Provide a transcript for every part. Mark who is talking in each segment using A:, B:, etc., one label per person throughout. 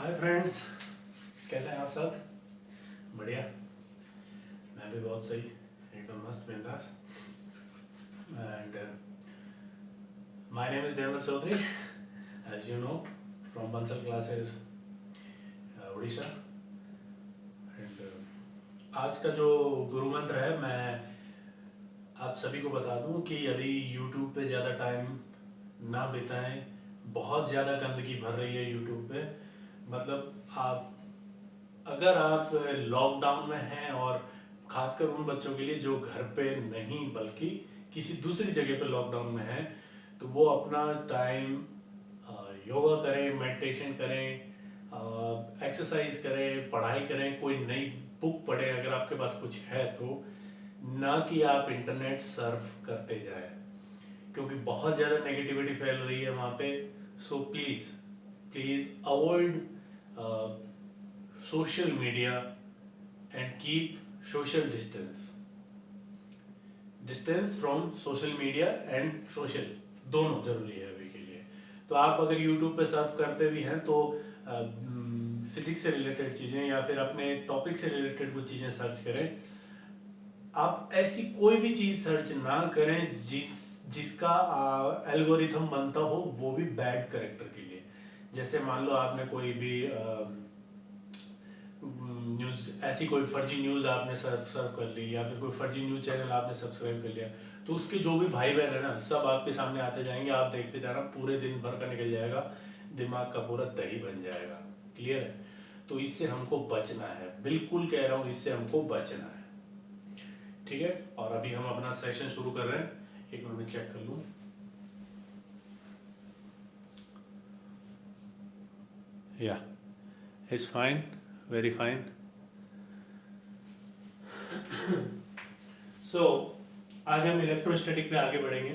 A: Hi friends, कैसे हैं आप सब? बढ़िया। मैं भी बहुत सही, एकदम मस्त बिंदास। And my name is Devendra Chaudhary, as you know, from Bansal Classes Orissa. एंड आज का जो गुरु मंत्र है, मैं आप सभी को बता दूं कि अभी यूट्यूब पे ज़्यादा टाइम ना बिताएं। बहुत ज़्यादा गंदगी भर रही है यूट्यूब पे। मतलब अगर आप लॉकडाउन में हैं, और खासकर उन बच्चों के लिए जो घर पे नहीं बल्कि किसी दूसरी जगह पे लॉकडाउन में हैं, तो वो अपना टाइम योगा करें, मेडिटेशन करें, एक्सरसाइज करें, पढ़ाई करें, कोई नई बुक पढ़ें अगर आपके पास कुछ है तो, ना कि आप इंटरनेट सर्फ करते जाएं, क्योंकि बहुत ज़्यादा नेगेटिविटी फैल रही है वहाँ पे। So please avoid social media and keep social distance from social media and social, दोनों जरूरी है अभी के लिए। तो आप अगर YouTube पे सर्फ करते भी हैं तो फिजिक्स से रिलेटेड चीज़ें या फिर अपने टॉपिक से रिलेटेड कुछ चीज़ें सर्च करें। आप ऐसी कोई भी चीज़ सर्च ना करें जिसका एल्गोरिथम बनता हो, वो भी बैड करेक्टर के लिए। जैसे मान लो आपने कोई भी न्यूज़, ऐसी कोई फर्जी न्यूज़ आपने सर्व कर ली, या फिर कोई फर्जी न्यूज़ चैनल आपने सब्सक्राइब कर लिया, तो उसके जो भी भाई बहन है ना, सब आपके सामने आते जाएंगे, आप देखते जाना, पूरे दिन भर का निकल जाएगा, दिमाग का पूरा दही बन जाएगा। क्लियर है? तो इससे हमको बचना है, बिल्कुल कह रहा हूँ, इससे हमको बचना है। ठीक है? और अभी हम अपना सेशन शुरू कर रहे हैं। एक मिनट में चेक कर लूँ। या इट्स फाइन, वेरी फाइन। सो आज हम इलेक्ट्रोस्टैटिक पे आगे बढ़ेंगे।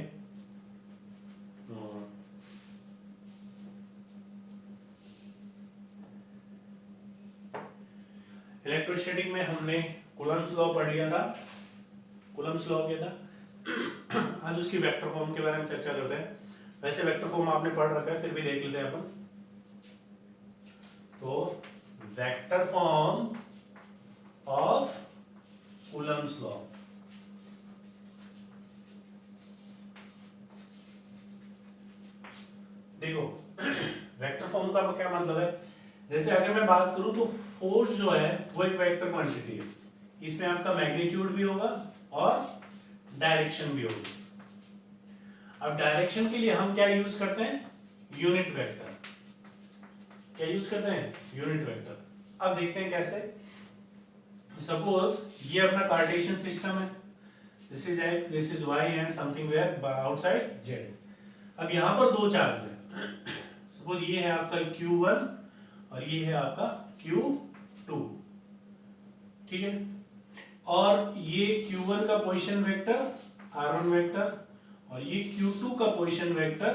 A: इलेक्ट्रोस्टैटिक में हमने कूलम्ब्स लॉ पढ़ लिया था, कूलम्ब्स लॉ क्या था। आज उसकी वेक्टर फॉर्म के बारे में चर्चा करते हैं। वैसे वेक्टर फॉर्म आपने पढ़ रखा है, फिर भी देख लेते हैं अपन। तो vector form of Coulomb's law, देखो वेक्टर फॉर्म का क्या मतलब है। जैसे अगर मैं बात करूं तो फोर्स जो है वो एक वेक्टर क्वांटिटी है। इसमें आपका मैग्नीट्यूड भी होगा और डायरेक्शन भी होगी। अब डायरेक्शन के लिए हम क्या यूज करते हैं? Unit vector. क्या यूज करते हैं? Unit vector. अब देखते हैं कैसे। सपोज ये अपना कार्टेशियन सिस्टम है, this is x, this is y and something where outside z. अब यहां पर दो चार्ज है। सपोज ये है आपका Q1 और ये है आपका Q2। ठीक है? और ये Q1 का पोजीशन वेक्टर R1 वेक्टर, और ये Q2 का position vector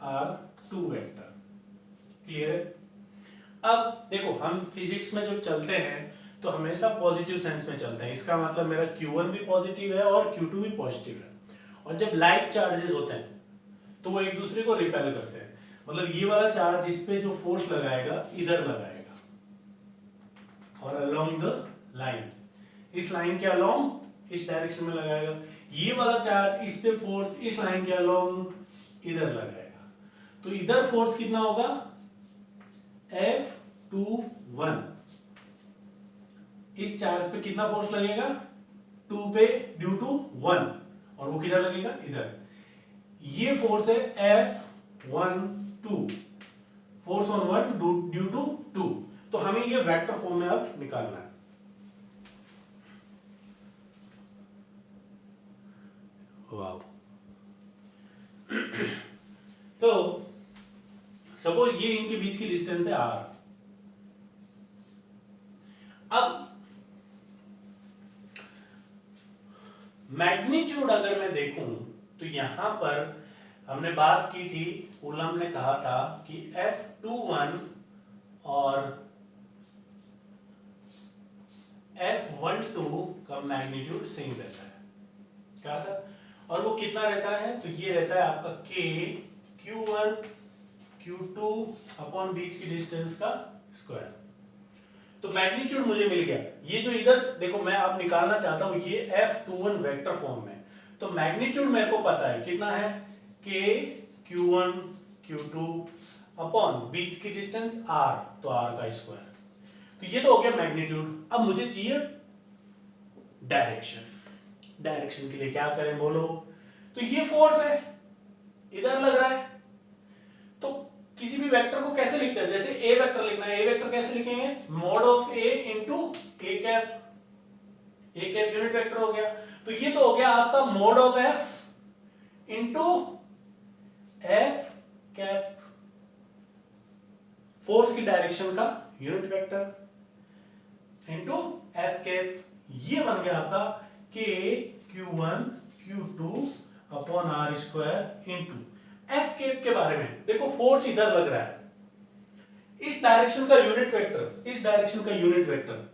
A: R2 vector. Clear है? अब देखो, हम फिजिक्स में जब चलते हैं तो हमेशा पॉजिटिव सेंस में चलते हैं। इसका मतलब मेरा Q1 भी पॉजिटिव है और Q2 भी पॉजिटिव है। और जब लाइक चार्जेस होते हैं तो वो एक दूसरे को रिपेल करते हैं। मतलब ये वाला चार्ज इस पे जो फोर्स लगाएगा, इधर लगाएगा, और अलोंग द लाइन, इस लाइन के अलोंग इस डायरेक्शन में लगाएगा। ये वाला चार्ज इस पे फोर्स इस लाइन के अलोंग इधर लगाएगा। तो इधर फोर्स कितना होगा? F21। इस चार्ज पे कितना फोर्स लगेगा? 2 पे ड्यू टू 1, और वो किधर लगेगा? इधर। ये फोर्स है F12, force on 1 due to 2। तो हमें ये वेक्टर फॉर्म में अब निकालना है। वाओ। तो सपोज ये इनके बीच की डिस्टेंस है R। अब मैग्नीट्यूड अगर मैं देखूं तो यहां पर हमने बात की थी, कूलम्ब ने कहा था कि F21 और F12 का मैग्नीट्यूड सेम रहता है। कहा था। और वो कितना रहता है? तो ये रहता है आपका K Q1 Q2 अपॉन बीच की डिस्टेंस का स्क्वायर। तो मैग्नीट्यूड मुझे मिल गया। ये जो इधर देखो मैं अब निकालना चाहता हूं ये F21 वेक्टर फॉर्म में, तो मैग्नीट्यूड मेरे को पता है कितना है, K Q1 Q2 अपॉन बीच की डिस्टेंस R, तो R का स्क्वायर। तो ये तो हो गया मैग्नीट्यूड। अब मुझे चाहिए डायरेक्शन। डायरेक्शन के लिए क्या करें बोलो? तो ये फोर्स है, इधर लग रहा है, तो किसी भी वेक्टर को कैसे लिखते हैं? जैसे ए वेक्टर लिखना है, ए वेक्टर कैसे लिखेंगे? Mod of A into A cap. A cap unit vector हो गया, तो ये तो हो गया आपका mod of F into F cap, force की डायरेक्शन का unit vector into F cap. ये बन गया आपका K Q1 Q2 upon r square into F cap. के बारे में देखो, फोर्स इधर लग रहा है, इस डायरेक्शन का यूनिट वेक्टर, इस डायरेक्शन का यूनिट वेक्टर,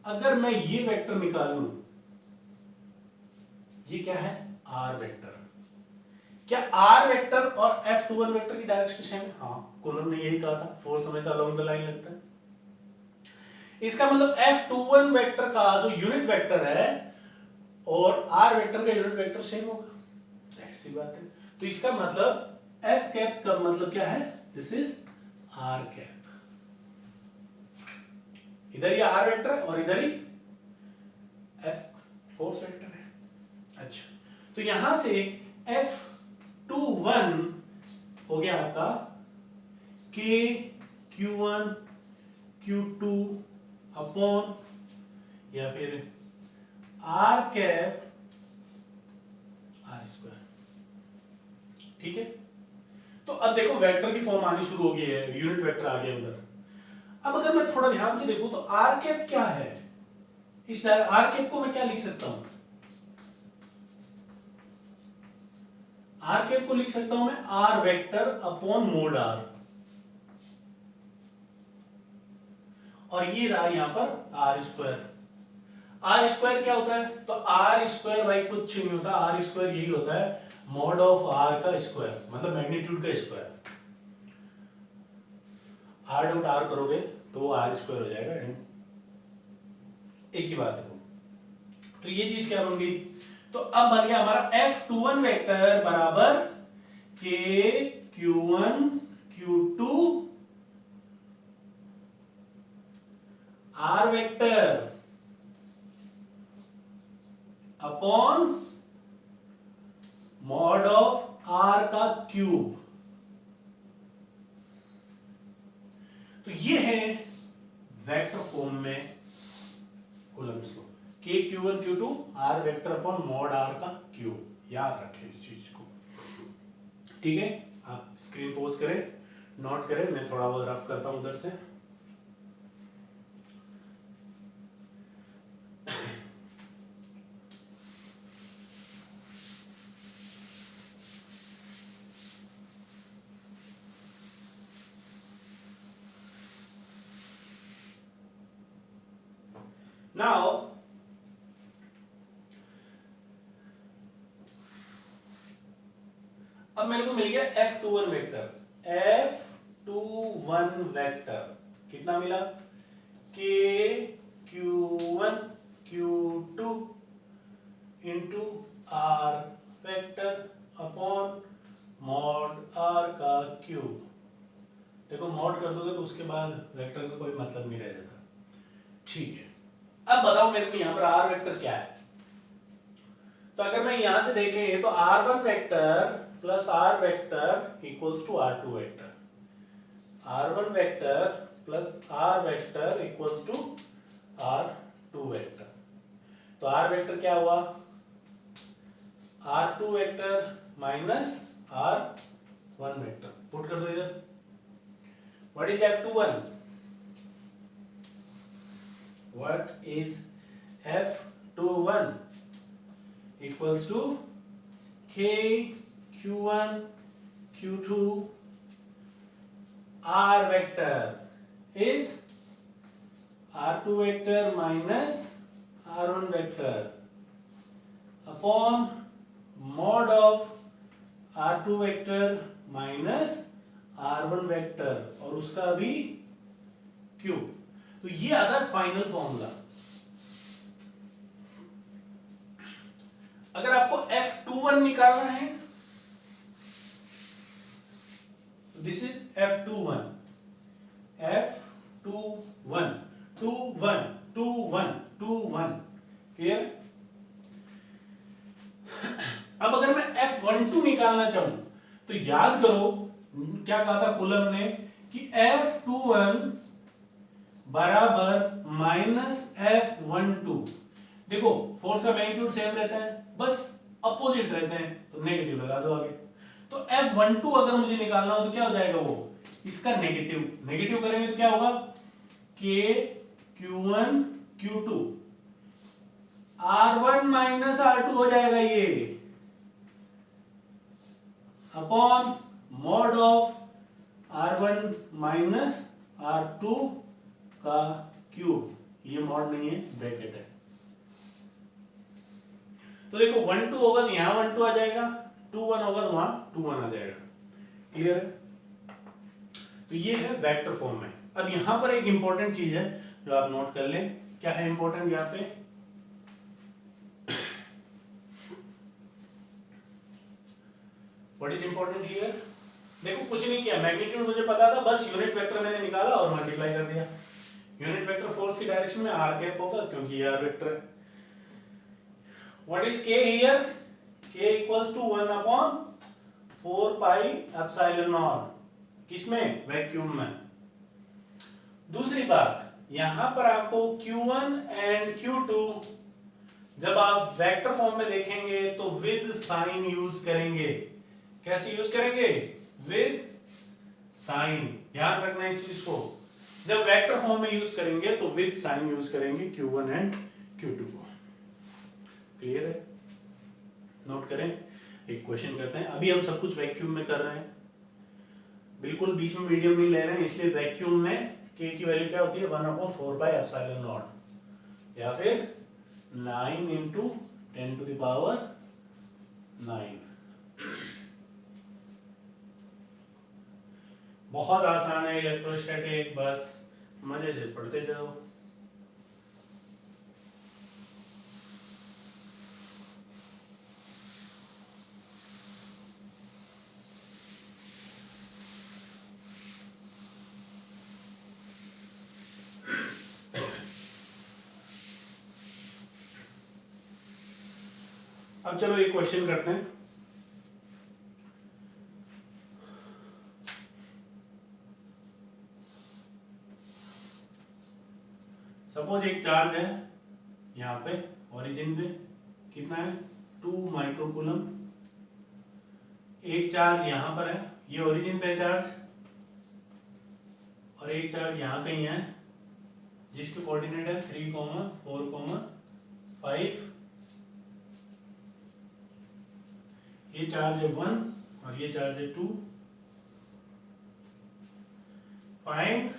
A: अगर मैं ये वेक्टर निकालूं, ये क्या है? R vector. क्या आर वेक्टर और F21 वेक्टर की डायरेक्शन सेम है? हाँ, कूलम ने यही कहा था, फोर्स हमेशा अलोंग द लाइन लगता है। इसका मतलब F21 वेक्टर का जो यूनिट वेक्टर है और आर वेक्टर का यूनिट वेक्टर सेम होगा, जाहिर सी बात है। तो इसका मतलब एफ कैप का मतलब क्या है? This is r cap. इधर ही आर वेक्टर और इधर ही एफ फोर्स वेक्टर है। अच्छा, तो यहां से F21 हो गया आपका K Q1 Q2 अपॉन या फिर आर कैप आर स्क्वायर। ठीक है, तो अब देखो वेक्टर की फॉर्म आनी शुरू हो गई है, यूनिट वेक्टर आ गया उधर। अब अगर मैं थोड़ा ध्यान से देखूं तो आर कैप क्या है? इस आर कैप को मैं क्या लिख सकता हूं? आर कैप को लिख सकता हूं मैं r vector upon mod r, और ये रहा यहां पर आर स्क्वायर। आर स्क्वायर क्या होता है? तो आर स्क्वायर भाई कुछ नहीं होता, आर स्क्वायर यही होता है मॉड ऑफ आर का स्क्वायर, मतलब मैग्नीट्यूड का स्क्वायर। आर डॉट आर करोगे तो वो आर स्क्वायर हो जाएगा, एक ही बात है। तो ये चीज क्या बन गई? तो अब बन गया हमारा F21 वेक्टर बराबर K Q1 Q2 R vector upon mod of R का क्यूब। तो ये है वेक्टर फॉर्म में Coulomb's law, K Q1 Q2 R vector upon mod R का क्यूब। याद रखें इस चीज को, ठीक है? आप स्क्रीन पॉज करें, नोट करें, मैं थोड़ा बहुत रफ करता हूं उधर से। नाउ अब मेरे को मिल गया F21 वेक्टर। F21 वेक्टर कितना मिला? K Q1 Q2 into R vector upon mod R का क्यूब। देखो मॉड कर दोगे तो उसके बाद वेक्टर का कोई मतलब नहीं रह जाता। ठीक है, अब बताओ मेरे को यहां पर R वेक्टर क्या है? तो अगर मैं यहां से देखें तो R1 vector plus R vector equals to R2 vector, R1 vector plus R vector equals to R2 vector. तो R वेक्टर क्या हुआ? R2 vector minus R1 vector. Put कर दो इधर। What is F21? What is F21? Equals to K Q1 Q2 R vector is R2 vector minus R1 vector upon mod of R2 vector minus R1 vector, और उसका भी Q. तो ये आता है फाइनल फॉर्मूला। अगर आपको F21 निकालना है, this is F21, F21, 21, 21, 21, clear. अब अगर मैं F12 निकालना चाहूं तो याद करो क्या कहा था कूलम ने कि F21 बराबर माइनस F12। देखो फोर्स का मैग्नीट्यूड सेम रहता है, बस अपोजिट रहते हैं, तो नेगेटिव लगा दो आगे। तो F12 अगर मुझे निकालना हो तो क्या हो जाएगा, वो इसका नेगेटिव, नेगेटिव करेंगे तो क्या होगा, K Q1 Q2 R1 minus R2 हो जाएगा ये, upon mod of R1 minus R2 का क्यूब। ये मॉड नहीं है, ब्रैकेट है। तो देखो 1 2 होगा तो यहां 1 2 आ जाएगा, 2 1 होगा तो वहां 2 1 आ जाएगा, क्लियर है। तो ये है वेक्टर फॉर्म में। अब यहां पर एक इंपॉर्टेंट चीज है जो आप नोट कर लें। क्या है इंपॉर्टेंट यहां पे, व्हाट इज इंपॉर्टेंट हियर। देखो कुछ नहीं किया, मैग्नीट्यूड मुझे पता था, बस यूनिट वेक्टर मैंने निकाला और मल्टीप्लाई कर दिया। यूनिट वेक्टर फोर्स की डायरेक्शन में आर कैप होगा क्योंकि ये आर वेक्टर है। What is K here, K equals to 1 upon 4 pi epsilon naught, किसमें, वैक्यूम में। दूसरी बात, यहां पर आपको Q1 एंड Q2 जब आप वेक्टर फॉर्म में लिखेंगे तो विद साइन यूज करेंगे। कैसे यूज करेंगे, विद साइन, ध्यान रखना इस चीज को। जब वेक्टर फॉर्म में यूज करेंगे तो विद साइन यूज करेंगे Q1 एंड Q2 को, क्लियर है। नोट करें, एक क्वेश्चन करते हैं। अभी हम सब कुछ वैक्यूम में कर रहे हैं, बिल्कुल बीच में मीडियम नहीं ले रहे हैं, इसलिए वैक्यूम में k की वैल्यू क्या होती है, 1/4 पाई एप्सिलॉन नॉट, या फिर 9 इंटू 10 टू द पावर 9। बहुत आसान है इलेक्ट्रोस्टैटिक, बस मजे से पढ़ते जाओ। अब चलो एक क्वेश्चन करते हैं। सपोज एक चार्ज है यहाँ पे ओरिजिन पे, कितना है, 2 माइक्रोकूलम। एक चार्ज यहाँ पर है, ये ओरिजिन पे चार्ज, और एक चार्ज यहाँ कहीं है जिसके कोऑर्डिनेट है 3, 4, 5। ये चार्ज है 1 और ये चार्ज है 2। फाइंड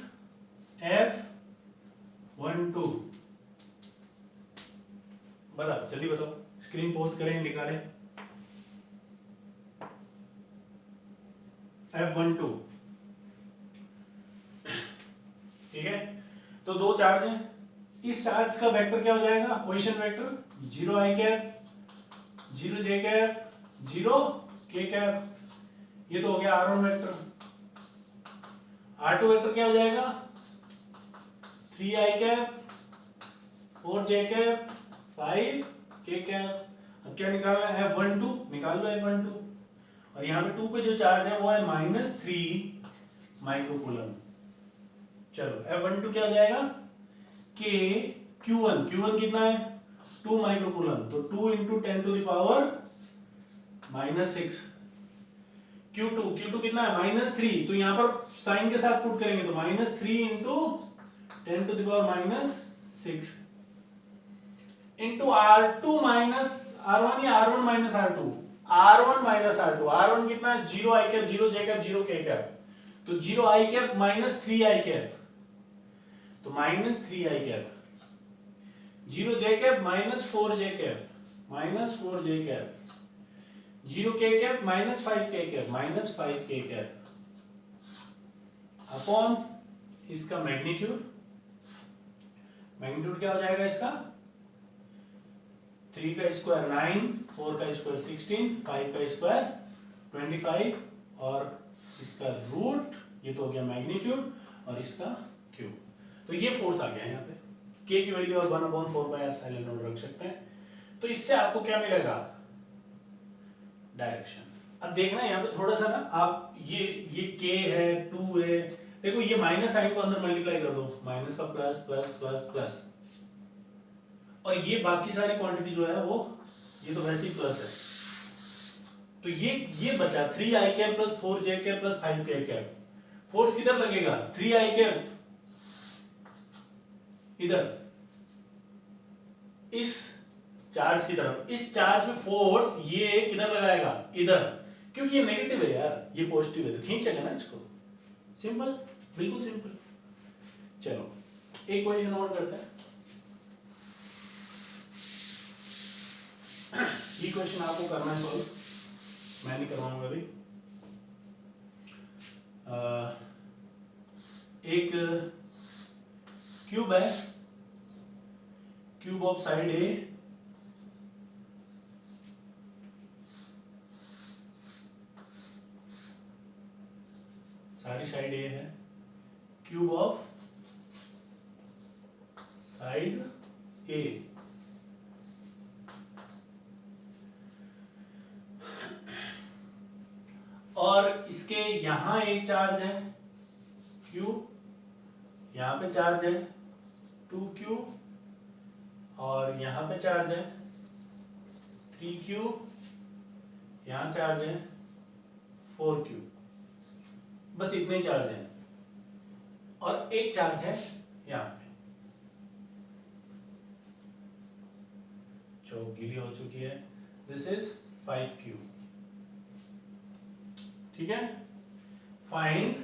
A: F12, बताओ जल्दी बताओ, स्क्रीन पॉज करें, निकालें। F12, ठीक है। तो दो चार्ज हैं, इस चार्ज का वेक्टर क्या हो जाएगा, position vector 0 i cap, 0 j cap, 0 k cap. ये तो हो गया R1 वेक्टर। R2 वेक्टर क्या हो जाएगा, 3 i cap, 4 j cap, 5 k cap. अब क्या निकालना है, F12 निकाल लो, F12। और यहाँ पे 2 पे जो चार्ज है वो है -3 माइक्रोकूलम। चलो F12 क्या हो जाएगा, K Q1 कितना है, 2 माइक्रोकूलम, तो 2 into 10 to the power -6। Q2 कितना है, -3, तो यहाँ पर साइन के साथ पुट करेंगे तो -3 into 10 to the power -6 into R2 minus R1 या R1 minus R2, R1 minus R2। R1 कितना है, 0 i cap, 0 j cap, 0 k cap, तो 0 i कैप -3 i कैप, तो -3 i cap, 0 j cap -4 j cap, -4 j cap, 0 k cap -5 k cap, -5 k cap, upon इसका magnitude magnitude क्या हो जाएगा इसका, 3 का स्क्वायर 9, 4 का स्क्वायर 16, 5 का स्क्वायर 25 और इसका रूट, ये तो हो गया मैग्नीट्यूड और इसका क्यूब। तो ये फोर्स आ गया यहाँ पे, के की वैल्यू और 1/4 आप रख सकते हैं। तो इससे आपको क्या मिलेगा, डायरेक्शन। अब देखना यहाँ पे थोड़ा सा ना, आप ये के है 2 है, देखो ये माइनस साइन को अंदर मल्टीप्लाई कर दो, माइनस का प्लस प्लस प्लस प्लस, और ये बाकी सारी क्वांटिटी जो है वो, ये तो वैसे ही प्लस है, तो ये बचा 3i cap plus 4j cap plus 5k cap. Force किधर लगेगा, 3i कैप इधर इस चार्ज की तरफ, इस चार्ज में फोर्स ये किधर लगाएगा, इधर, क्योंकि ये नेगेटिव है यार, ये पॉजिटिव है तो खींचेगा ना इसको। सिंपल, बिल्कुल सिंपल। चलो एक क्वेश्चन और करते हैं। ये क्वेश्चन आपको करना है सॉल्व, मैं नहीं करवाऊंगा अभी। एक क्यूब है, क्यूब ऑफ साइड ए, सारी साइड ए है, क्यूब ऑफ साइड ए, और इसके यहां एक चार्ज है Q, यहां पे चार्ज है 2Q, और यहां पे चार्ज है 3Q, यहां चार्ज है 4Q, बस इतने चार्ज हैं, और एक चार्ज है यहां पे, चौक गीली हो चुकी है, दिस इज 5Q। ठीक है, find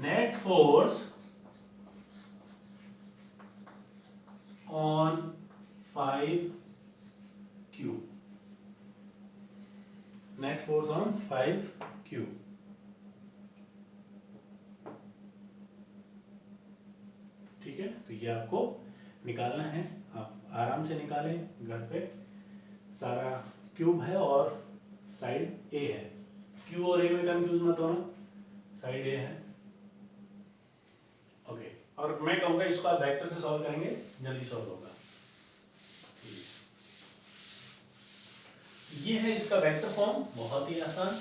A: net force on 5Q, net force on 5Q। ठीक है, तो ये आपको निकालना है, आप आराम से निकालें घर पे। सारा क्यूब है और साइड ए है, क्यू और ए में कंफ्यूज मत होना, साइड ए है। ओके, और मैं कहूंगा इसको आप वेक्टर से सॉल्व करेंगे, जल्दी सॉल्व होगा। ये है इसका वेक्टर फॉर्म, बहुत ही आसान।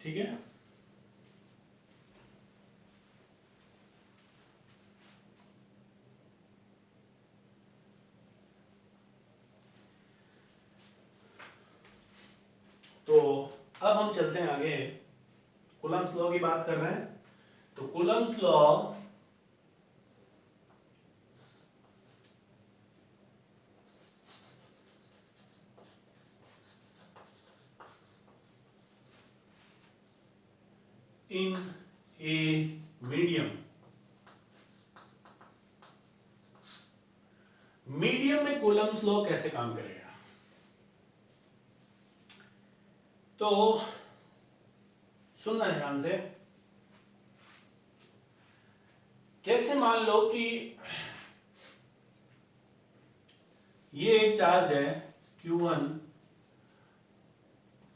A: ठीक है, तो अब हम चलते हैं आगे, कूलम्स लॉ की बात कर रहे हैं। तो Coulomb's law in a medium, medium में कूलम्स लॉ कैसे काम करेगा, तो सुनना ध्यान से। जैसे मान लो कि ये एक चार्ज है Q1,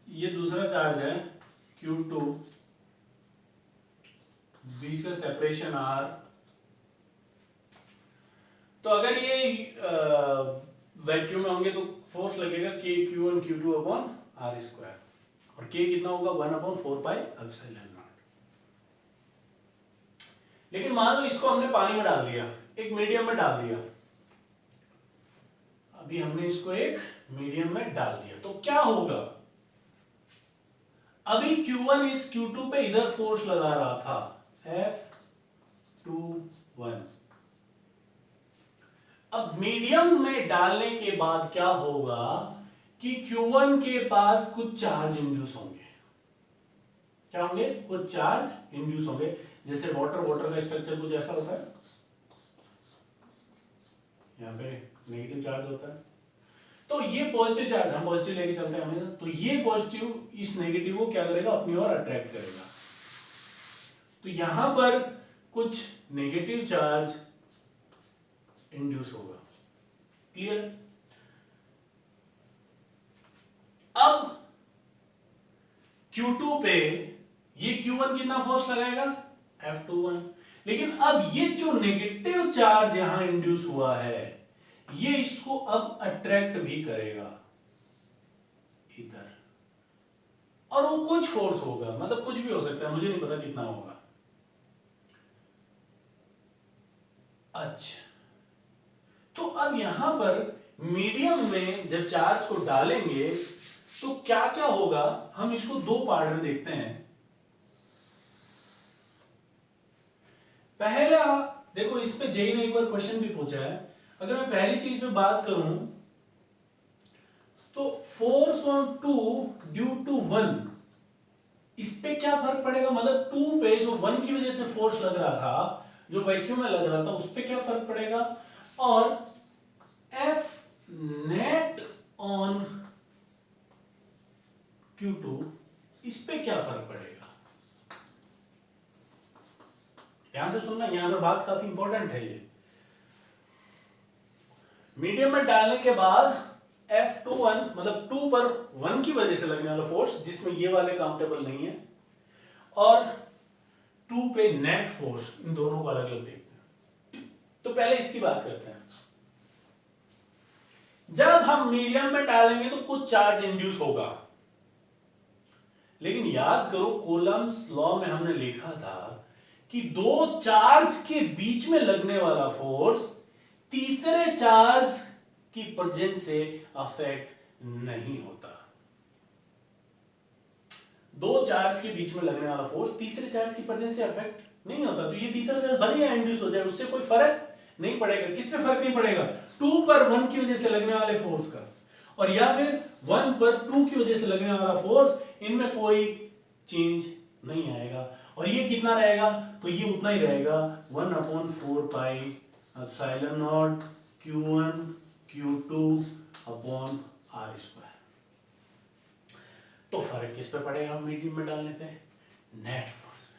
A: ये दूसरा चार्ज है Q2, बीच का सेपरेशन R। तो अगर ये वैक्यूम में होंगे तो फोर्स लगेगा K Q1 Q2 upon R square, और K कितना होगा 1/4πε0। लेकिन मान लो इसको हमने पानी में डाल दिया, एक मीडियम में डाल दिया, अभी हमने इसको एक मीडियम में डाल दिया, तो क्या होगा, अभी Q1 इस Q2 पे इधर फोर्स लगा रहा था F21, अब मीडियम में डालने के बाद क्या होगा कि Q1 के पास कुछ चार्ज इंड्यूस होंगे, क्या होंगे, कुछ चार्ज इंड्यूस होंगे। जैसे वाटर का स्ट्रक्चर कुछ ऐसा होता है, यहाँ पे नेगेटिव चार्ज होता है, तो ये पॉजिटिव चार्ज, हम पॉजिटिव लेके चलते हैं हमेशा, तो ये पॉजिटिव इस नेगेटिव को क्या करेगा, अपनी ओर अट्रैक्ट करेगा। तो यहां पर कुछ नेगेटिव चार्ज इंड्यूस होगा। क्लियर? अब Q2 पे ये Q1 कितना फोर्स लगाएगा, F21। लेकिन अब ये जो नेगेटिव चार्ज यहां इंड्यूस हुआ है, ये इसको अब अट्रैक्ट भी करेगा इधर, और वो कुछ फोर्स होगा, मतलब कुछ भी हो सकता है, मुझे नहीं पता कितना होगा। अच्छा, तो अब यहां पर मीडियम में जब चार्ज को डालेंगे तो क्या क्या होगा, हम इसको दो पार्ट में देखते हैं। पहला देखो, इस पे जेई ने एक बार क्वेश्चन भी पूछा है। अगर मैं पहली चीज पे बात करूं तो फोर्स ऑन 2 ड्यू टू 1, इस पे क्या फर्क पड़ेगा, मतलब 2 पे जो 1 की वजह से फोर्स लग रहा था, जो वैक्यूम में लग रहा था, उस पे क्या फर्क पड़ेगा, और F नेट ऑन Q2 इस पे क्या फर्क पड़ेगा। ध्यान से सुनना, यहां पर बात काफी इंपॉर्टेंट है। ये मीडियम में डालने के बाद F21 मतलब 2 पर 1 की वजह से लगने वाला फोर्स, जिसमें ये वाले काउंटेबल नहीं है, और 2 पे नेट फोर्स, इन दोनों को अलग अलग देखते हैं। तो पहले इसकी बात करते हैं। जब हम मीडियम में डालेंगे तो कुछ चार्ज इंड्यूस होगा, लेकिन याद करो कूलम्ब्स लॉ में हमने लिखा था कि दो चार्ज के बीच में लगने वाला फोर्स तीसरे चार्ज की प्रेजेंस से अफेक्ट नहीं होता। दो चार्ज के बीच में लगने वाला फोर्स तीसरे चार्ज की प्रेजेंस से अफेक्ट नहीं होता। तो ये तीसरा चार्ज भले ही इंड्यूस हो जाए, उससे कोई फर्क नहीं पड़ेगा। किस पे फर्क नहीं पड़ेगा, 2 पर 1 की वजह से लगने वाले फोर्स का, और या फिर 1 पर 2 की वजह से लगने वाला फोर्स, इनमें कोई चेंज नहीं आएगा। और ये कितना रहेगा, तो ये उतना ही रहेगा 1/4 pi epsilon not Q1 Q2 upon R square. तो फर्क किस पे पड़ेगा मीडियम में डालने पे, नेट फोर्स पे।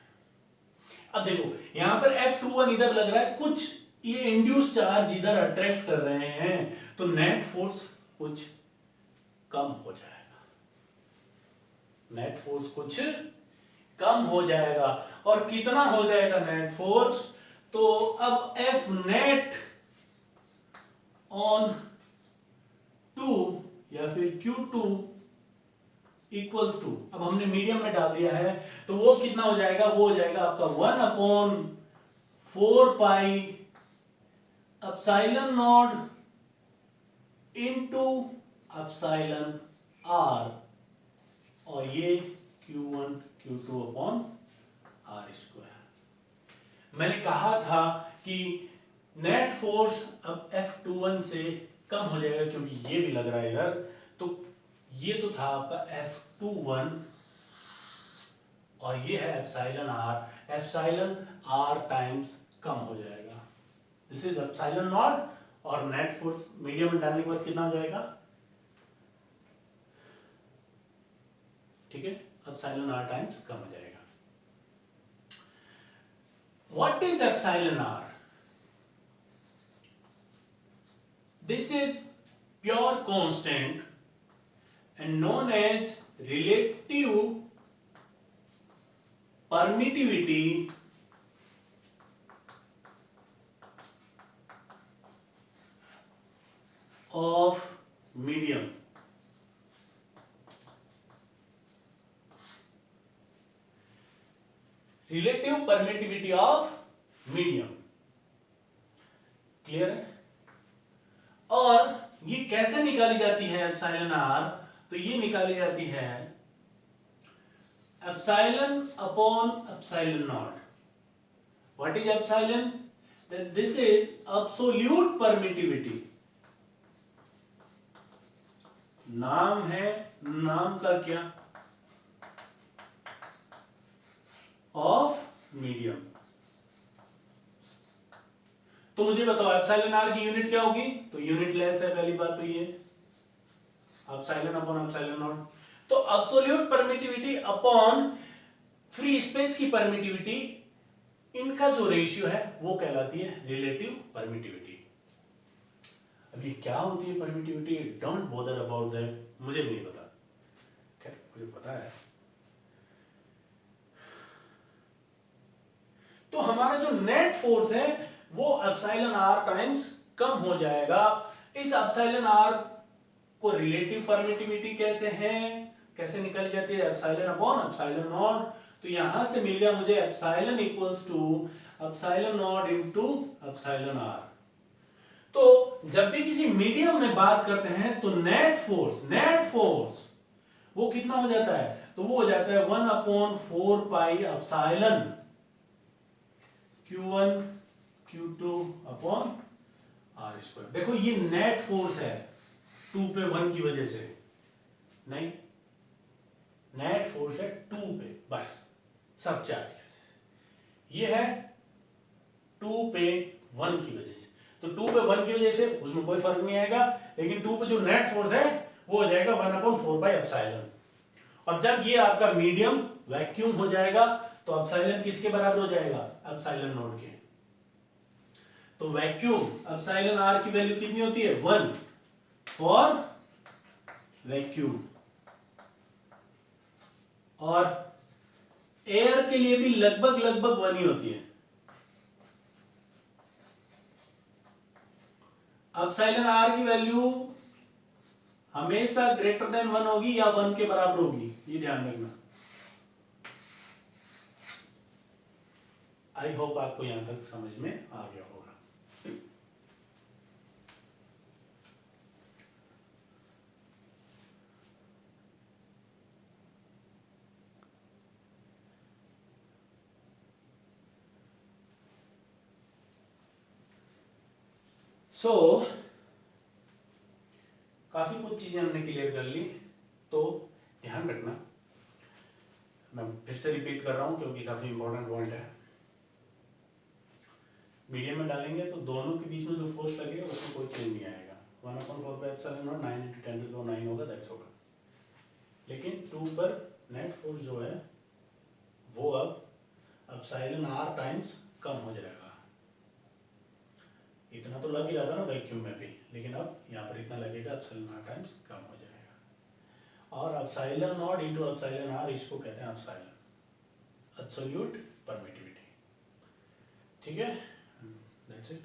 A: अब देखो यहां पर F21 इधर लग रहा है, कुछ ये इंड्यूस चार्ज इधर अट्रैक्ट कर रहे हैं, तो नेट फोर्स कुछ कम हो जाएगा, नेट फोर्स कुछ कम हो जाएगा। और कितना हो जाएगा नेट फोर्स, तो अब F नेट ऑन 2 या फिर Q2 इक्वल्स टू, अब हमने मीडियम में डाल दिया है, तो वो कितना हो जाएगा, वो हो जाएगा आपका 1/4 pi epsilon naught into epsilon R, और ये Q1 Q2 upon R square. मैंने कहा था कि नेट फोर्स अब F21 से कम हो जाएगा, क्योंकि ये भी लग रहा है इधर, तो ये तो था आपका F21 और ये है epsilon R, epsilon R times कम हो जाएगा। दिस इज एप्सिलॉन नॉट, और नेट फोर्स मीडियम में डालने के बाद कितना हो जाएगा, ठीक है, एप्सिलॉन R टाइम्स कम हो जाएगा। What is epsilon R? This is pure constant and known as relative permittivity of medium. Relative permittivity of medium. Clear है? और ये कैसे निकाली जाती है एप्सिलॉन R, तो ये निकाली जाती है epsilon upon epsilon not. What is epsilon, then this is absolute permittivity, नाम है, नाम का क्या, ऑफ मीडियम। तो मुझे बताओ एप्सिलॉन R की यूनिट क्या होगी, तो यूनिट लेस है, पहली बात तो ये। Epsilon upon epsilon naught. तो absolute permittivity upon free space की परमिटिविटी, इनका जो रेशियो है वो कहलाती है रिलेटिव परमिटिविटी। अभी क्या होती है permittivity, don't bother about that, मुझे नहीं पता, खैर मुझे पता है। तो हमारा जो नेट फोर्स है वो एप्सिलॉन आर टाइम्स कम हो जाएगा। इस एप्सिलॉन आर को रिलेटिव परमिटिविटी कहते हैं। कैसे निकल जाती है, एप्सिलॉन अपॉन एप्सिलॉन नॉट। तो यहां से मिल गया मुझे epsilon equals to epsilon naught into epsilon r. तो जब भी किसी मीडियम में बात करते हैं तो नेट फोर्स वो कितना हो जाता है, तो वो हो जाता है 1/4 pi epsilon Q1 Q2 upon r square. देखो ये नेट फोर्स है 2 पे 1 की वजह से, नहीं, नेट फोर्स है 2 पे बस, सब चार्ज की वजह से। ये है 2 पे 1 की वजह से, तो 2 पे 1 की वजह से उसमें कोई फर्क नहीं आएगा, लेकिन 2 पे जो नेट फोर्स है वो हो जाएगा 1/4 पाई एप्सिलॉन। और जब ये आपका मीडियम वैक्यूम हो जाएगा तो एप्सिलॉन किसके बराबर हो जाएगा, एप्सिलॉन नॉट के। तो वैक्यूम एप्सिलॉन आर की वैल्यू कितनी होती है, 1 फॉर वैक्यूम। और एयर के लिए भी लगभग 1 ही होती है। एप्सिलॉन आर की वैल्यू हमेशा ग्रेटर देन 1 होगी या 1 के बराबर होगी, ये ध्यान रखना। आई होप आपको यहां तक समझ में आ गया होगा। काफी कुछ चीजें हमने क्लियर कर ली, तो ध्यान रखना, मैं फिर से रिपीट कर रहा हूं क्योंकि काफी इंपॉर्टेंट पॉइंट है। मीडियम में डालेंगे तो दोनों के बीच में जो फोर्स लगेगा उसमें कोई चेंज नहीं आएगा, 1/4 पाई एप्सिलॉन नॉट 9 × 10⁹ होगा, दैट्स होगा। लेकिन 2 पर नेट फोर्स जो है वो अब एप्सिलॉन आर टाइम्स कम हो जाएगा। इतना तो लग ही रहा था ना वैक्यूम में भी, लेकिन अब यहाँ पर इतना लगेगा, एप्सिलॉन आर टाइम्स कम हो जाएगा। और epsilon naught into epsilon r, इसको कहते हैं एप्सिलॉन, एब्सोल्यूट परमिटिविटी। ठीक है, दैट्स इट।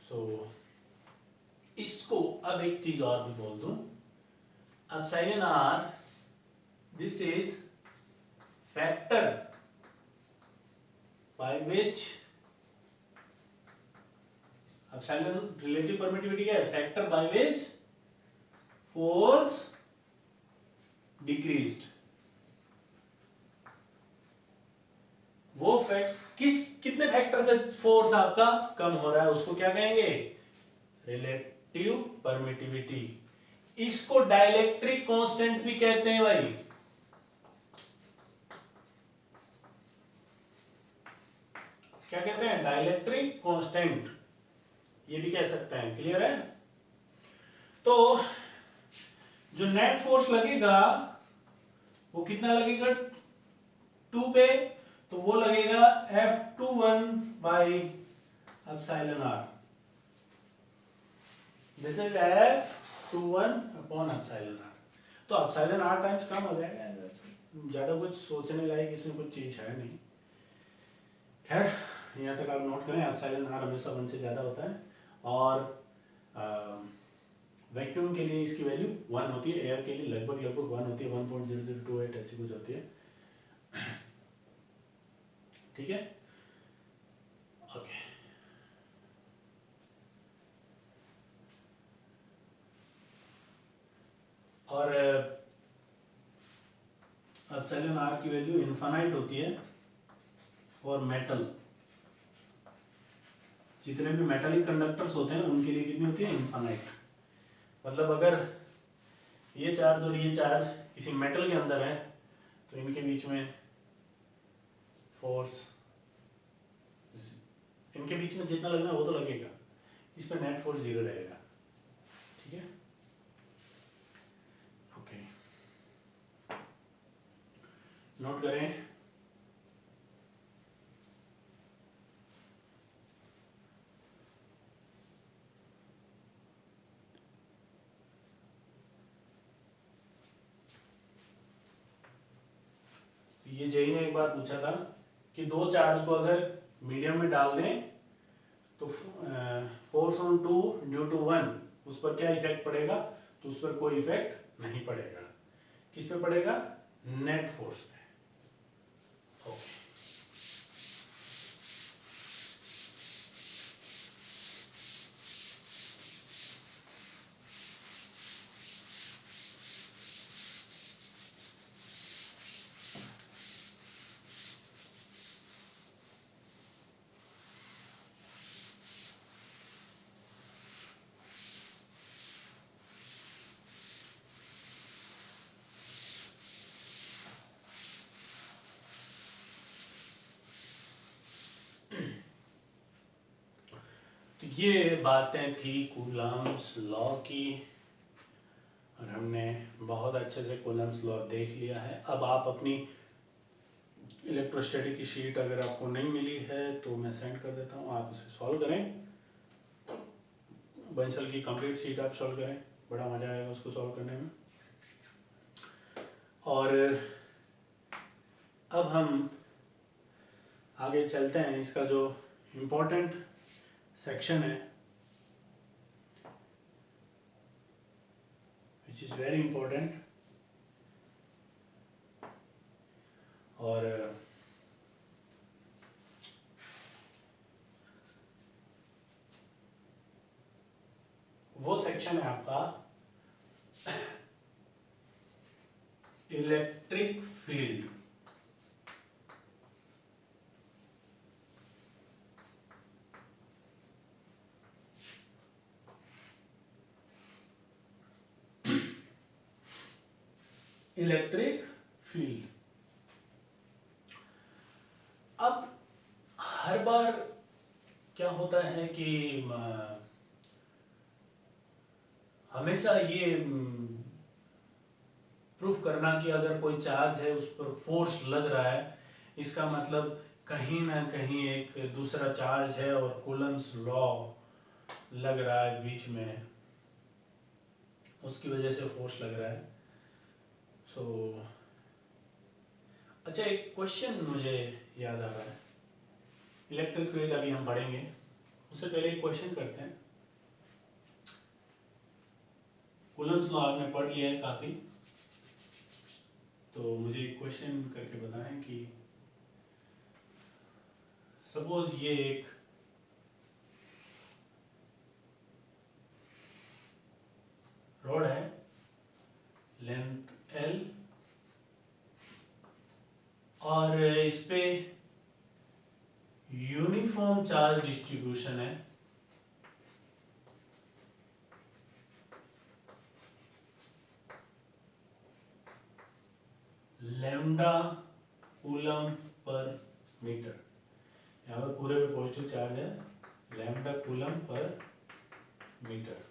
A: सो इसको अब एक चीज और भी बोल दूं, epsilon r this is factor by which epsilon relative permittivity क्या है, factor by which force decreased. वो कितने फैक्टर से फोर्स आपका कम हो रहा है उसको क्या कहेंगे, रिलेटिव परमिटिविटी। इसको डाइलेक्ट्रिक कांस्टेंट भी कहते हैं भाई। क्या कहते हैं, डाइलेक्ट्रिक कांस्टेंट, ये भी कह सकते हैं। क्लियर है। तो जो नेट फोर्स लगेगा वो कितना लगेगा 2 पे, तो वो लगेगा F21 by epsilon r. This is F21 upon epsilon r. तो एप्सिलॉन आर टाइम्स कम हो जाएगा, ज्यादा कुछ सोचने लायक इसमें कुछ चीज है नहीं। खैर यहाँ तक आप नोट करें, एप्सिलॉन आर हमेशा 1 से ज्यादा होता है, और वैक्यूम के लिए इसकी वैल्यू 1 होती है, एयर के लिए लगभग 1 होती है, 1.0028 ऐसी कुछ होती है। ठीक है, ओके। और एप्सिलॉन आर की वैल्यू इनफाइनाइट होती है फॉर मेटल। जितने भी मेटालिक कंडक्टर्स होते हैं उनके लिए कितनी होती है, इनफाइनाइट। मतलब अगर ये चार्ज और ये चार्ज किसी मेटल के अंदर है तो इनके बीच में फोर्स, इनके बीच में जितना लगना है वो तो लगेगा, इस पर नेट फोर्स 0 रहेगा। ठीक है, नोट करें। ये जेई ने एक बार पूछा था कि दो चार्ज को अगर मीडियम में डाल दें तो force on two due to one उस पर क्या इफेक्ट पड़ेगा, तो उस पर कोई इफेक्ट नहीं पड़ेगा। किस पे पड़ेगा? नेट फोर्स पे। ओके, तो ये बातें थी कूलम्ब्स लॉ की, और हमने बहुत अच्छे से कूलम्ब्स लॉ देख लिया है। अब आप अपनी इलेक्ट्रोस्टैटिक की शीट अगर आपको नहीं मिली है तो मैं सेंड कर देता हूँ, आप उसे सॉल्व करें। बंसल की कंप्लीट शीट आप सॉल्व करें, बड़ा मज़ा आएगा उसको सॉल्व करने में। और अब हम आगे चलते हैं। इसका जो इम्पोर्टेंट सेक्शन है विच इज़ वेरी इम्पोर्टेंट, और वो सेक्शन है आपका इलेक्ट्रिक फील्ड। Electric field. अब हर बार क्या होता है कि हमेशा ये प्रूफ करना कि अगर कोई चार्ज है उस पर फोर्स लग रहा है, इसका मतलब कहीं ना कहीं एक दूसरा चार्ज है और कूलम्ब्स लॉ लग रहा है बीच में, उसकी वजह से फोर्स लग रहा है। अच्छा, एक क्वेश्चन मुझे याद आ रहा है। इलेक्ट्रिक फील्ड अभी हम पढ़ेंगे, उससे पहले एक क्वेश्चन करते हैं। कूलम्ब्स लॉ आपने पढ़ लिया है काफ़ी, तो मुझे एक क्वेश्चन करके बताएं कि सपोज ये एक रॉड है, लेंथ L, और इस पे यूनिफॉर्म चार्ज डिस्ट्रीब्यूशन है। Lambda coulomb per metre. यहाँ पर पूरे पे पॉजिटिव चार्ज है, लैम्डा कूलम पर मीटर,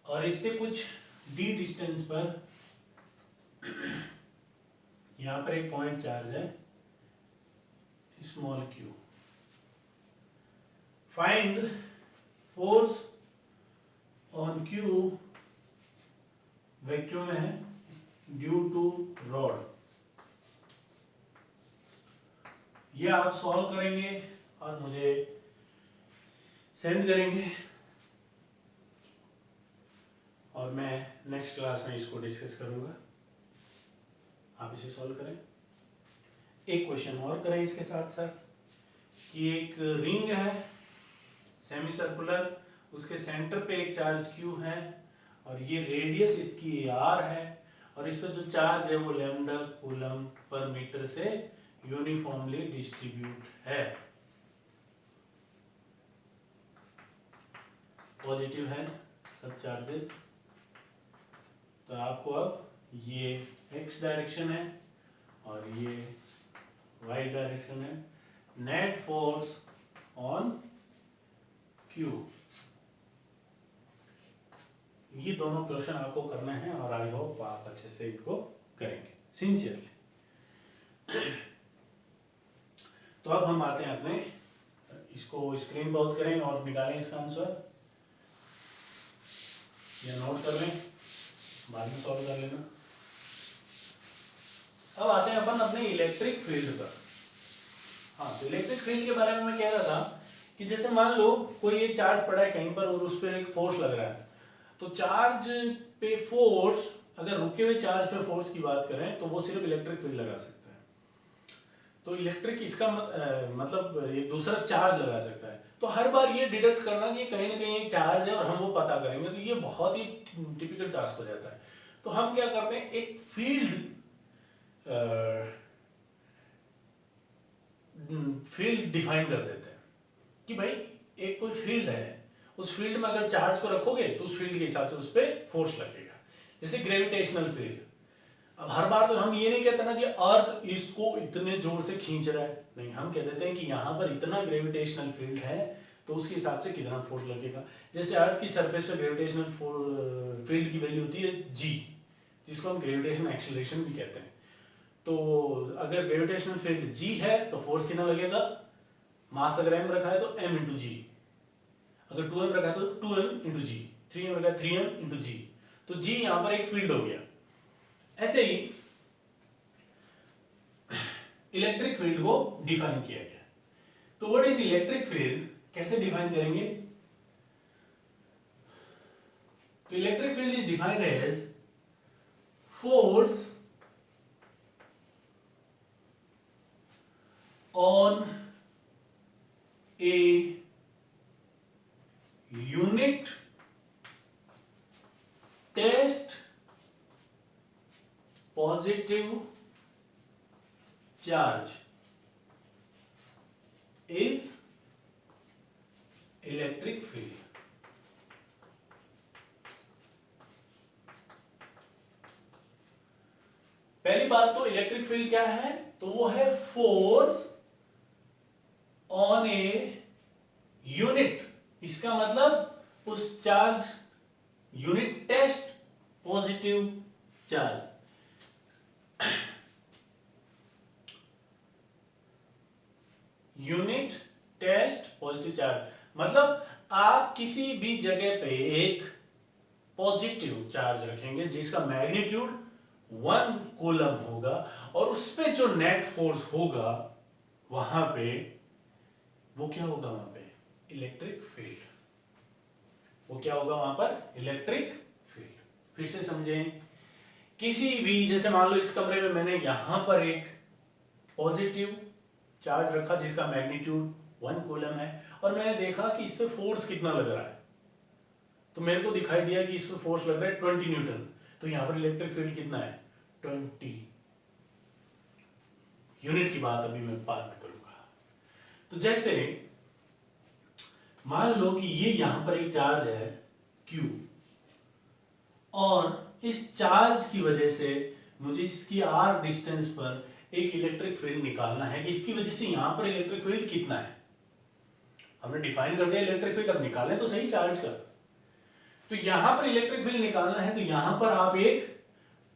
A: और इससे कुछ d डिस्टेंस पर यहाँ पर एक पॉइंट चार्ज है small q। Find force on q, vacuum है, ड्यू टू रॉड। ये आप सॉल्व करेंगे और मुझे सेंड करेंगे, और मैं नेक्स्ट क्लास में इसको डिस्कस करूंगा। आप इसे सॉल्व करें। एक क्वेश्चन और करें इसके साथ साथ कि एक रिंग है सेमी सर्कुलर, उसके सेंटर पे एक चार्ज Q है और ये रेडियस इसकी R है, और इस पर जो चार्ज है वो लैम्डा कूलम पर मीटर से यूनिफॉर्मली डिस्ट्रीब्यूट है, पॉजिटिव है सब चार्जेस। तो आपको अब ये x डायरेक्शन है और ये y डायरेक्शन है। नेट फोर्स ऑन Q, ये दोनों क्वेश्चन आपको करना है, और आई होप आप अच्छे से इनको करेंगे। सिंसियरली। तो अब हम आते हैं अपने, इसको स्क्रीन पॉज करें और निकालें इसका आंसर, या नोट कर लें, बाद में सॉल्व कर लेना। अब आते हैं अपन अपने इलेक्ट्रिक फील्ड पर। हाँ, तो इलेक्ट्रिक फील्ड के बारे में मैं कह रहा था कि जैसे मान लो कोई एक चार्ज पड़ा है कहीं पर और उस पर एक फोर्स लग रहा है, तो चार्ज पे फोर्स, अगर रुके हुए चार्ज पे फोर्स की बात करें तो वो सिर्फ इलेक्ट्रिक फील्ड लगा सकता है। तो इलेक्ट्रिक इसका मतलब एक दूसरा चार्ज लगा सकता है। तो हर बार ये डिडक्ट करना कि कहीं ना कहीं एक चार्ज है और हम वो पता करेंगे, तो ये बहुत ही टिपिकल टास्क हो जाता है। तो हम क्या करते हैं, एक फील्ड डिफाइन कर देते हैं कि भाई एक कोई फील्ड है, उस फील्ड में अगर चार्ज को रखोगे तो उस फील्ड के हिसाब से उस पर फोर्स लगेगा। जैसे ग्रेविटेशनल फील्ड, अब हर बार तो हम ये नहीं कहते ना कि अर्थ इसको इतने जोर से खींच रहा है, नहीं, हम कह देते हैं कि यहाँ पर इतना ग्रेविटेशनल फील्ड है तो उसके हिसाब से कितना फोर्स लगेगा। जैसे अर्थ की सरफेस पे ग्रेविटेशनल फील्ड की वैल्यू होती है g, जिसको हम ग्रेविटेशनल एक्सीलरेशन भी कहते हैं। तो अगर ग्रेविटेशनल फील्ड g है तो फोर्स कितना लगेगा, मास अगर m रखा है तो m इंटू जी, अगर 2m रखा है तो 2m इंटू जी, 3m रखा है 3m इंटू जी, तो g यहाँ पर एक फील्ड हो गया। ऐसे ही इलेक्ट्रिक फील्ड को डिफाइन किया गया। तो व्हाट इज इलेक्ट्रिक फील्ड, कैसे डिफाइन करेंगे? तो electric field is defined as force on a unit test positive charge is electric field। पहली बात तो इलेक्ट्रिक फील्ड क्या है, तो वो है फोर्स ऑन ए यूनिट, इसका मतलब उस charge, unit test positive charge. Unit test positive charge मतलब आप किसी भी जगह पे एक पॉजिटिव चार्ज रखेंगे जिसका मैग्नीट्यूड 1 कूलम होगा, और उस पे जो नेट फोर्स होगा वहां पे, वो क्या होगा, वहां पे इलेक्ट्रिक फील्ड। वो क्या होगा वहां पर, इलेक्ट्रिक फील्ड। फिर से समझें, किसी भी, जैसे मान लो इस कमरे में मैंने यहां पर एक पॉजिटिव चार्ज रखा जिसका मैग्नीट्यूड 1 कूलम है, और मैंने देखा कि इस पे फोर्स कितना लग रहा है, तो मेरे को दिखाई दिया कि इस पे फोर्स लग रहा है 20 न्यूटन, तो यहां पर इलेक्ट्रिक फील्ड कितना है, 20। यूनिट की बात अभी मैं बाद में करूंगा। तो जैसे मान लो कि ये यहां पर एक चार्ज है Q, और इस चार्ज की वजह से मुझे इसकी r डिस्टेंस पर एक इलेक्ट्रिक फील्ड निकालना है कि इसकी वजह से यहां पर इलेक्ट्रिक फील्ड कितना है। हमने डिफाइन कर दिया इलेक्ट्रिक फील्ड, अब निकालें तो सही चार्ज का। तो यहां पर इलेक्ट्रिक फील्ड निकालना है, तो यहां पर आप एक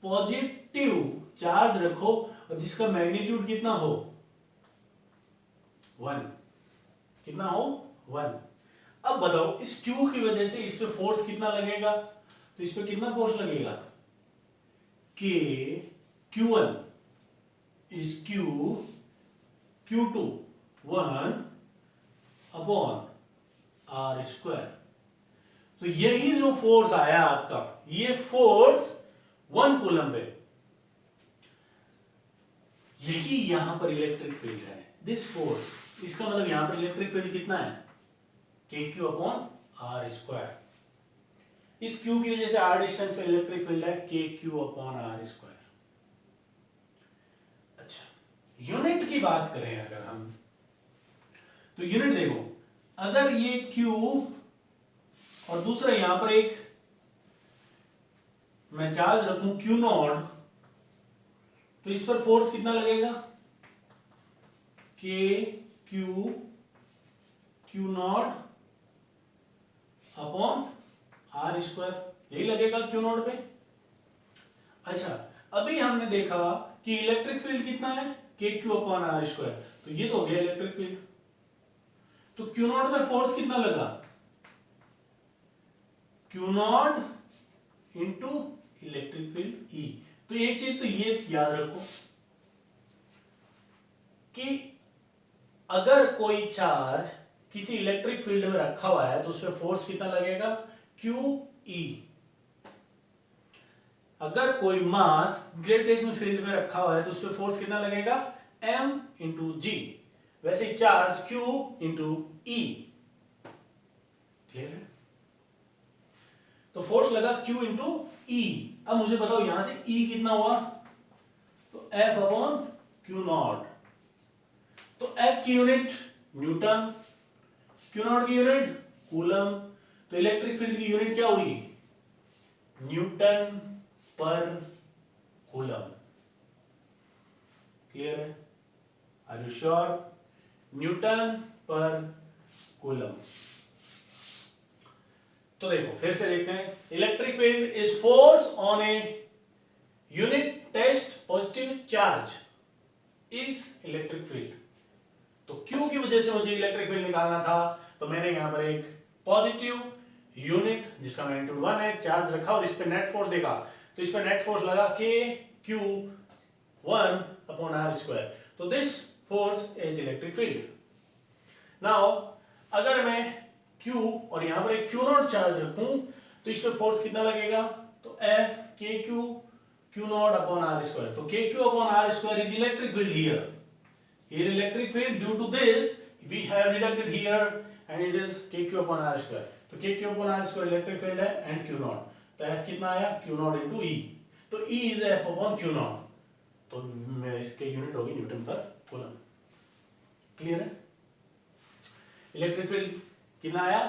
A: पॉजिटिव चार्ज रखो और जिसका मैग्नीट्यूड कितना हो, 1, कितना हो, 1। अब बताओ इस Q की वजह से इस पे फोर्स कितना लगेगा, तो इस पे कितना फोर्स लगेगा, K Q1 is Q2 1 upon R square. तो यही जो फोर्स आया आपका, ये फोर्स 1 कूलम पे, यही यहां पर इलेक्ट्रिक फील्ड है, दिस फोर्स। इसका मतलब यहां पर इलेक्ट्रिक फील्ड कितना है, KQ अपॉन R स्क्वायर। इस Q की वजह से R डिस्टेंस पे इलेक्ट्रिक फील्ड है KQ अपॉन R स्क्वायर। अच्छा, यूनिट की बात करें अगर हम, तो यूनिट देखो, अगर ये Q और दूसरा यहां पर एक मैं चार्ज रखूं Q0, तो इस पर फोर्स कितना लगेगा, Q0 अपॉन R स्क्वायर, यही लगेगा Q0 पे। अच्छा, अभी हमने देखा कि इलेक्ट्रिक फील्ड कितना है, KQ/r²। तो ये तो हो गया इलेक्ट्रिक फील्ड। तो Q नॉट में फोर्स कितना लगा, Q not into electric field E। तो एक चीज तो ये याद रखो कि अगर कोई चार्ज किसी इलेक्ट्रिक फील्ड में रखा हुआ है तो उसमें फोर्स कितना लगेगा, QE। अगर कोई मास ग्रेविटेशनल फील्ड में रखा हुआ है तो उसमें फोर्स कितना लगेगा, M इंटू G। वैसे ही charge Q into E। Clear है? तो फोर्स लगा Q इंटू E। अब मुझे बताओ यहां से E कितना हुआ, तो F/Q नॉट। तो F की यूनिट न्यूटन, Q नॉट की यूनिट कूलम। तो इलेक्ट्रिक फील्ड की यूनिट क्या हुई, न्यूटन पर कूलम। क्लियर है? Are you sure? Newton per coulomb. तो देखो फिर से देखते हैं, electric field is force on a unit test positive charge is electric field. तो Q की वजह से मुझे इलेक्ट्रिक फील्ड निकालना था, तो मैंने यहां पर एक पॉजिटिव यूनिट जिसका मैग्नीट्यूड 1 है चार्ज रखा और इस पे नेट फोर्स देखा। तो इस पे नेट फोर्स लगा KQ1/r²। तो this force is electric field. Now अगर मैं Q और यहां पर एक Q नॉट चार्ज रखूं तो इस पे फोर्स कितना लगेगा, तो F Q नॉट/r²। तो KQ/r² is electric field here. Here electric field, due to this we have deducted here and it is KQ/r²। तो KQ/r² इलेक्ट्रिक फील्ड है एंड Q नॉट। तो F कितना आया, Q नॉट इंटू E। तो E is F/Q not. तो इसके unit होगी Newton per coulomb. Clear है? इलेक्ट्रिक फील्ड कितना आया,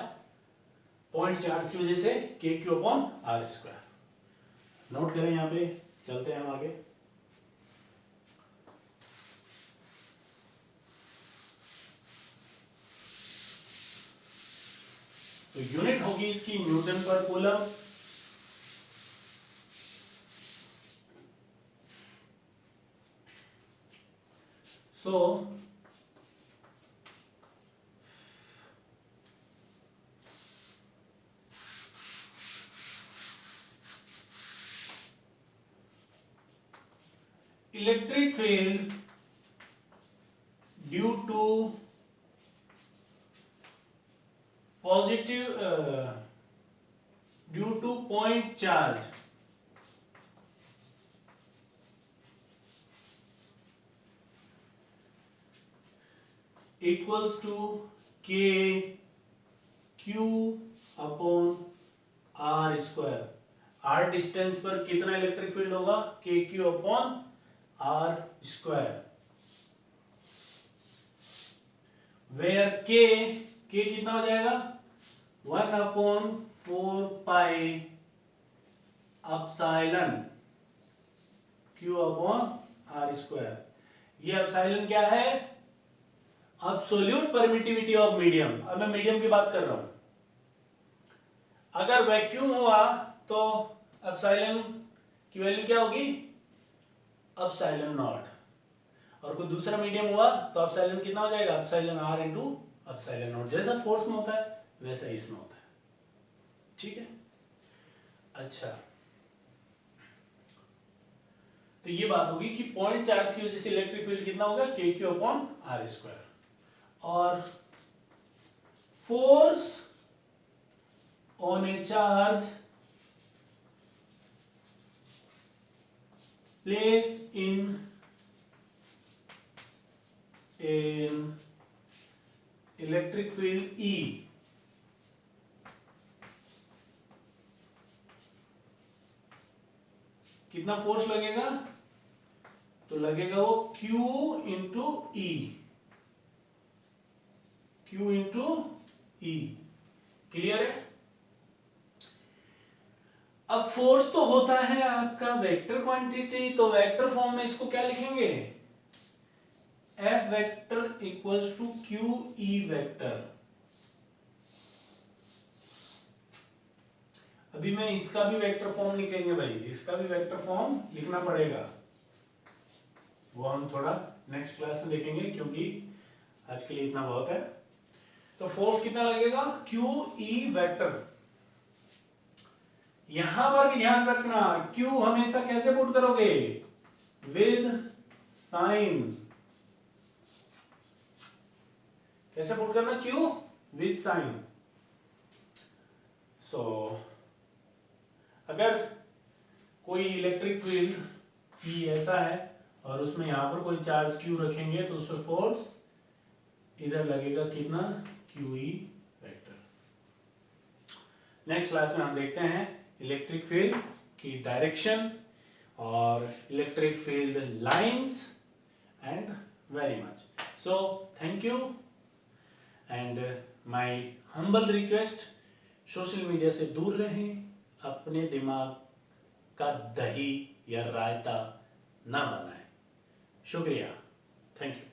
A: पॉइंट चार्ज की वजह से KQ/r²। नोट करें, यहां पे चलते हैं हम आगे। तो यूनिट होगी इसकी newton per coulomb. So electric field due to positive due to point charge equals to KQ/r²। r distance पर कितना इलेक्ट्रिक फील्ड होगा, KQ/r²। वेयर K कितना हो जाएगा, 1/4πε Q/r²। ये एप्सिलॉन क्या है, एब्सोल्यूट परमिटिविटी ऑफ मीडियम। अब मैं मीडियम की बात कर रहा हूं। अगर वैक्यूम हुआ तो एप्सिलॉन की वैल्यू क्या होगी, एप्सिलॉन नॉट। और कोई दूसरा मीडियम हुआ तो एप्सिलॉन कितना हो जाएगा, epsilon r into epsilon not. जैसा फोर्स में होता है वैसा इसमें होता है। ठीक है? अच्छा, तो ये बात होगी कि पॉइंट चार्ज की वजह से इलेक्ट्रिक फील्ड कितना होगा, KQ/r²। और force on a charge placed in electric field E कितना फोर्स लगेगा, तो लगेगा वो Q into E। Q into E। Clear है? अब फोर्स तो होता है आपका वेक्टर क्वांटिटी, तो वेक्टर फॉर्म में इसको क्या लिखेंगे, F vector equals to QE vector. अभी मैं इसका भी वेक्टर फॉर्म लिखेंगे भाई, इसका भी वेक्टर फॉर्म लिखना पड़ेगा। वो हम थोड़ा नेक्स्ट क्लास में देखेंगे, क्योंकि आज के लिए इतना बहुत है। तो फोर्स कितना लगेगा, क्यू ई वेक्टर। यहां पर भी ध्यान रखना, क्यू हमेशा कैसे पुट करोगे, विद साइन। कैसे पुट करना, क्यू विद साइन। सो अगर कोई इलेक्ट्रिक फील्ड ई ऐसा है और उसमें यहां पर कोई चार्ज क्यू रखेंगे तो उस पर फोर्स इधर लगेगा कितना, Q E vector. Next class में हम देखते हैं इलेक्ट्रिक फील्ड की डायरेक्शन और electric field lines and very much. So thank you and my humble request, social media से दूर रहें, अपने दिमाग का दही या रायता ना बनाएं। शुक्रिया, थैंक यू।